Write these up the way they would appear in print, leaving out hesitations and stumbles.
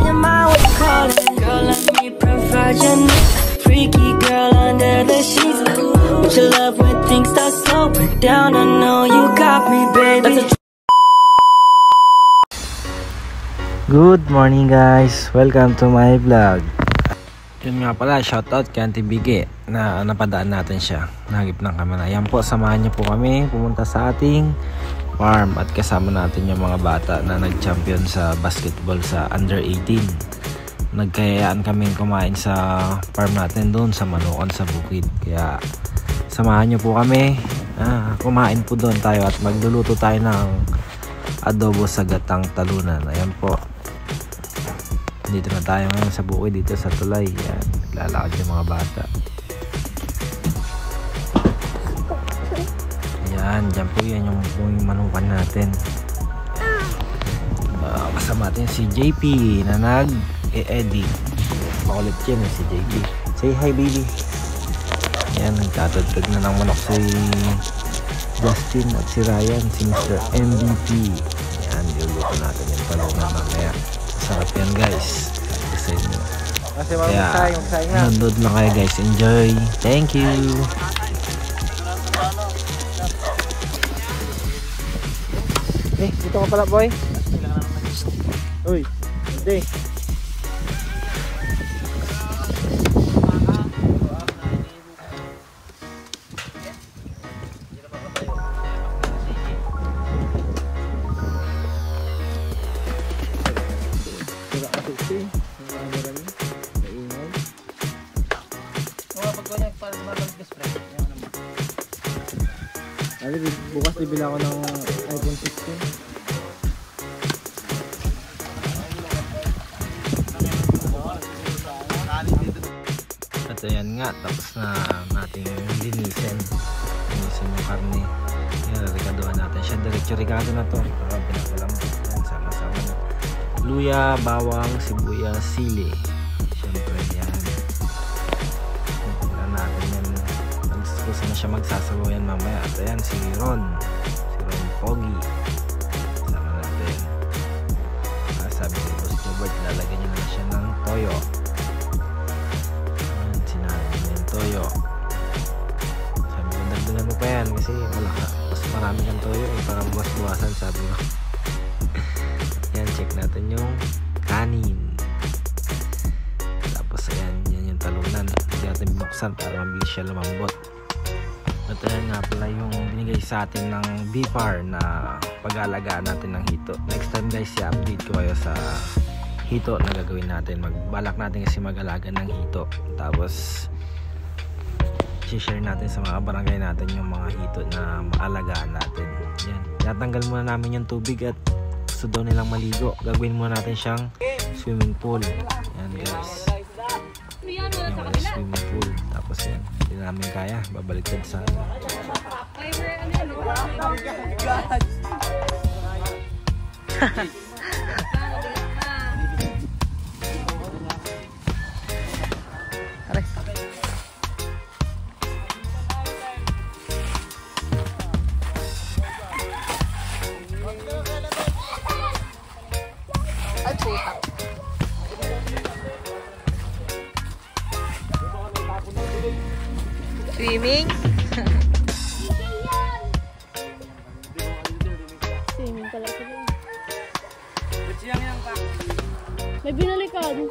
your mind, what you call it? Girl, let me provide your needs. Freaky girl under the sheets. With your love when things start slowing down, I know you got me, baby. Good morning guys, welcome to my vlog. Yun nga pala, shoutout kay Auntie Biggie na napadaan natin siya, nahagip ng kamera. Yan po, samahan niyo po kami pumunta sa ating farm at kasama natin yung mga bata na nag-champion sa basketball sa under 18. Nagkayaan kaming kumain sa farm natin doon sa Manukan sa bukid, kaya samahan niyo po kami. Kumain po doon tayo at magluluto tayo ng adobo sa gatang talunan. Ayan po, dito na tayo ngayon sa bukid, dito sa tulay. Yan, naglalakad yung mga bata. Ayan, dyan po yan yung manukan natin. Kasama natin si JP na nag-edit. Makulit yan si JP. Say hi baby. Ayan, nagtatagtag na ng manok si Justin at si Ryan, si Mr. MVP. Ayan, niluluto natin yung talungan mamaya. Sarap yan guys, sa inyo. Kaya nanood lang kayo guys, enjoy. Thank you. Dito ka pala boy. Uy, hindi. Bukas bibili ako ng iPhone 16. At ayan nga, tapos na natin linisin yung karne. Yan, rekaduhan natin siya. Diretso rekado na to. Pinakalambot yan, sama-sama na luya, bawang, sibuyas, sili. Siyempre yan, natin yan. Gusto na siya magsasabaw yan mamaya. At ayan si Ron Pogi, sama natin. Sabi si Boss Jobert, lalagyan niya na siya ng toyo. Ayan, sinabi niya yung toyo. Sabi ko, dagdagan mo pa yan kasi wala ka, mas marami kang toyo para buwas-buwasan, sabi ko. Ayan, check natin yung kanin. Tapos ayan, yan yung talunan. Hindi natin binuksan para mabilis siya lumambot. At ayan nga pala yung binigay sa atin ng BFAR na pag-aalagaan natin ng hito. Next time guys, i-update ko kayo sa hito na gagawin natin. Magbalak natin kasi mag-alaga ng hito. Tapos i-share natin sa mga barangay natin yung mga hito na maalagaan natin. Yan, natanggal muna namin yung tubig at gusto daw nilang maligo. Gagawin muna natin siyang swimming pool. Yan guys, yung swimming pool. Tapos yan, hindi namin kaya, babaliktad sa swimming. Swimming pala sila. May binalikan.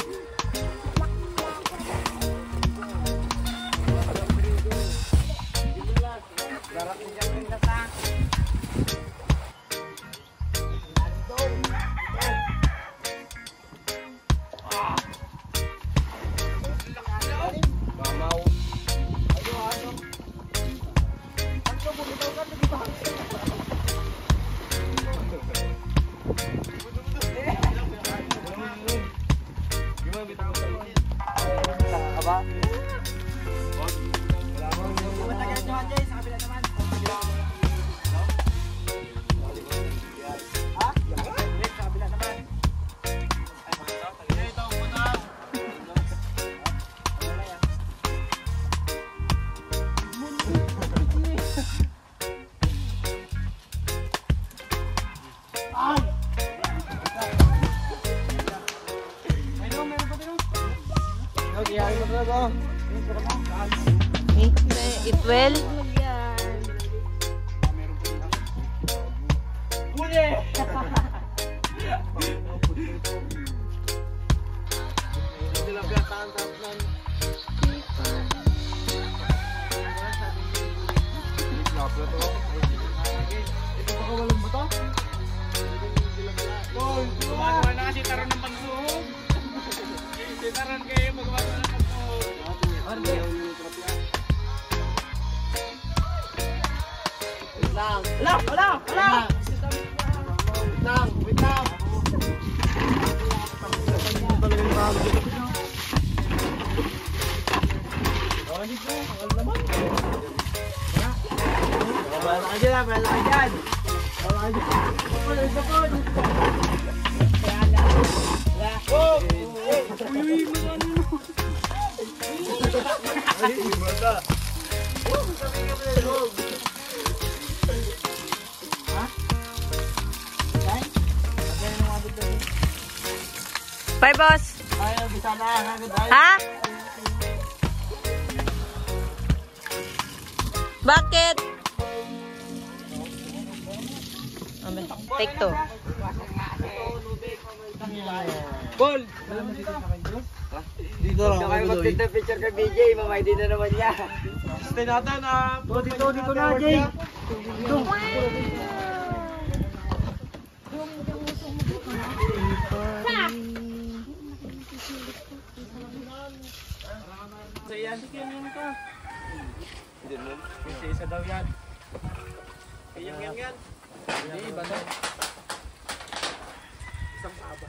It will. Gumagawa na kasi taron ng pagsuhog. Si taron kayo magagawa ng pagsuhog. Wait lang. Bye, boss. Ha? Bakit? Take two. Bol! Dito lang ako magtinda picture kay BJ, mamay din na naman niya. Stay natin dito na, Jay. Dito. Saya si Kim ka. Hindi mo. Kasi isa daw yan. Kayang yan. Hindi, iba na. Isang haba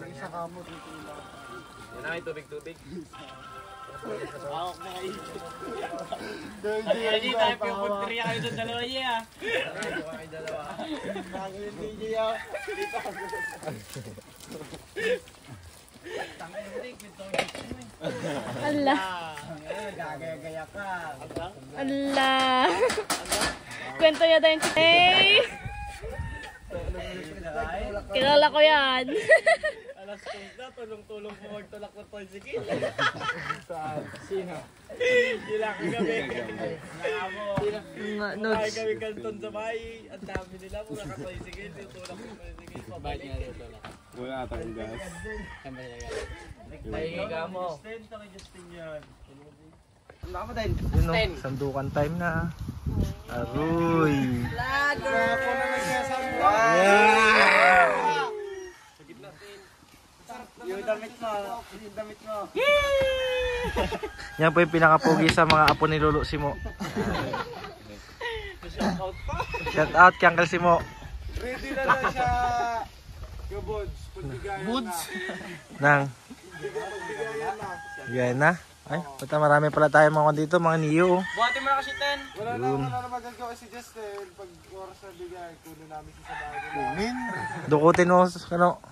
na isa kamot dito lang. Yan ay tubig-tubig. Awak na kayo. Hindi tayo pipagtriya kayo sa dalawa niya. Kayo dalawa. Nakagilin DJ ah. Allah. Gagaya-gaya ka. Allah. Kwento niya tayo. Hey! Kilala ko yan. Alas 10 na, tulong-tulong po magtulak ng tricycle. Saan? Sino? Sila kagabi. Ay kami kanton sa bahay. Ang dami nila, muna ka-tricycle. Tulak ng tricycle. Pabalik. Wala tayong gas. Pahingi ka mo. Justin yan. Ang laka mo din. Yun o, sandukan time na. Aroy! Lager! Yung damit mo. Yung damit mo. Yan po yung pinakapogi sa mga apo ni Lolo Simo. Shout out pa. Shout out kay Uncle Simo. Ready na lang siya. Yung Bods. Bods? Nang. Yan na. Ay, pata marami pala tayo mga dito, mga niyo. Buhatin mo na kasi 10. Wala na magagawa si Justin. Pag oras na bigay, kunin namin siya sa bahay. Kunin? Dukutin mo, ano.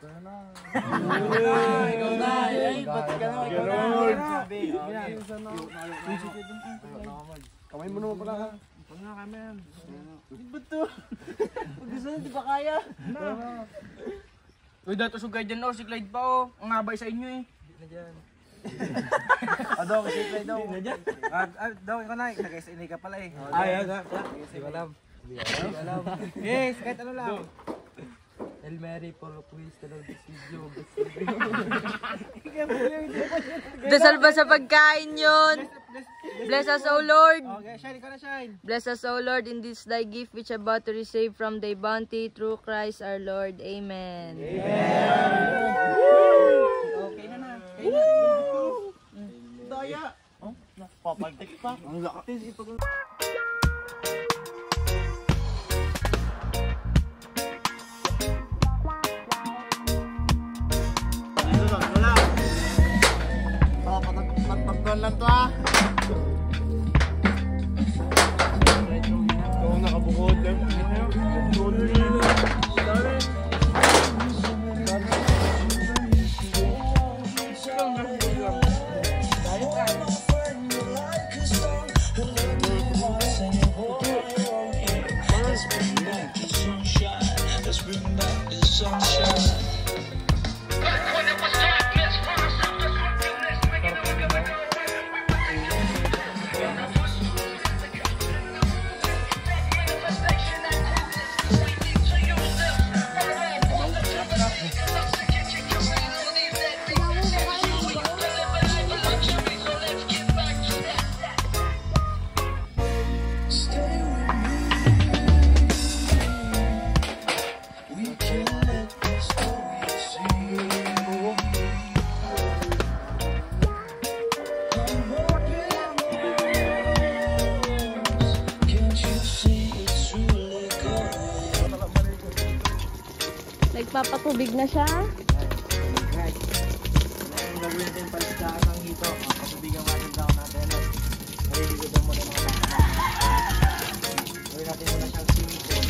Ikaw na. Ay, ba't ka na? Ikaw na. Kamay mo naman pala ha. Huwag nga kami yan. Ba't to? Pag gusto na, di ba kaya? Uy, dato sugay dyan o, si Clyde pa o. Ang abay sa inyo eh. Daw, kasi play daw. Daw, ikaw na. Nag-SNA ka pala eh. Ay, hindi ko alam. Yes, kahit ano lang. El Mary for quiz ka daw this video. Dasal ba sa pagkain yun? Bless us, O Lord. Okay, shine, ikaw na shine. Bless us, O Lord, in this thy gift which about to receive from thy bounty through Christ our Lord. Amen. Okay na na. Daya. Papaltik pa. Ang lakas. Patagpuan lang to ah. Ito nakabukod. Nagpapatubig na siya. Ang gagawin natin palitaan ng hito. Patubigan natin daw natin. Naliligo daw muna mga bata. Gawin natin muna siyang swimming pool.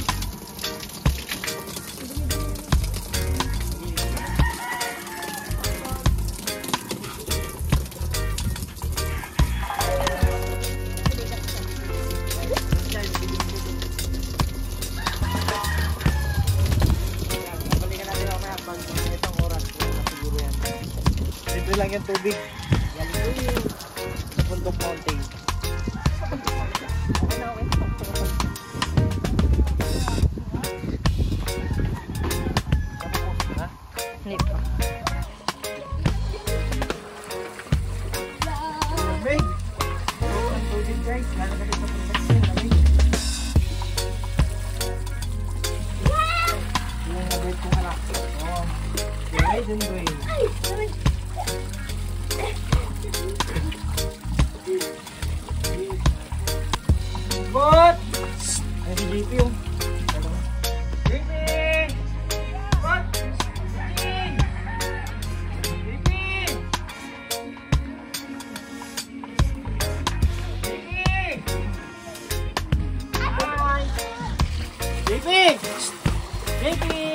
Libre lang yung tubig. Yan yung sa Bundok Mountain. Hindi pa. Tubig! Ang tubig guys. Lalagay sa tubig. Yung nagawin kong anak. Okay, dun doon. Bot! Ay, si JP yung. JP! Bot! JP! JP! JP! JP!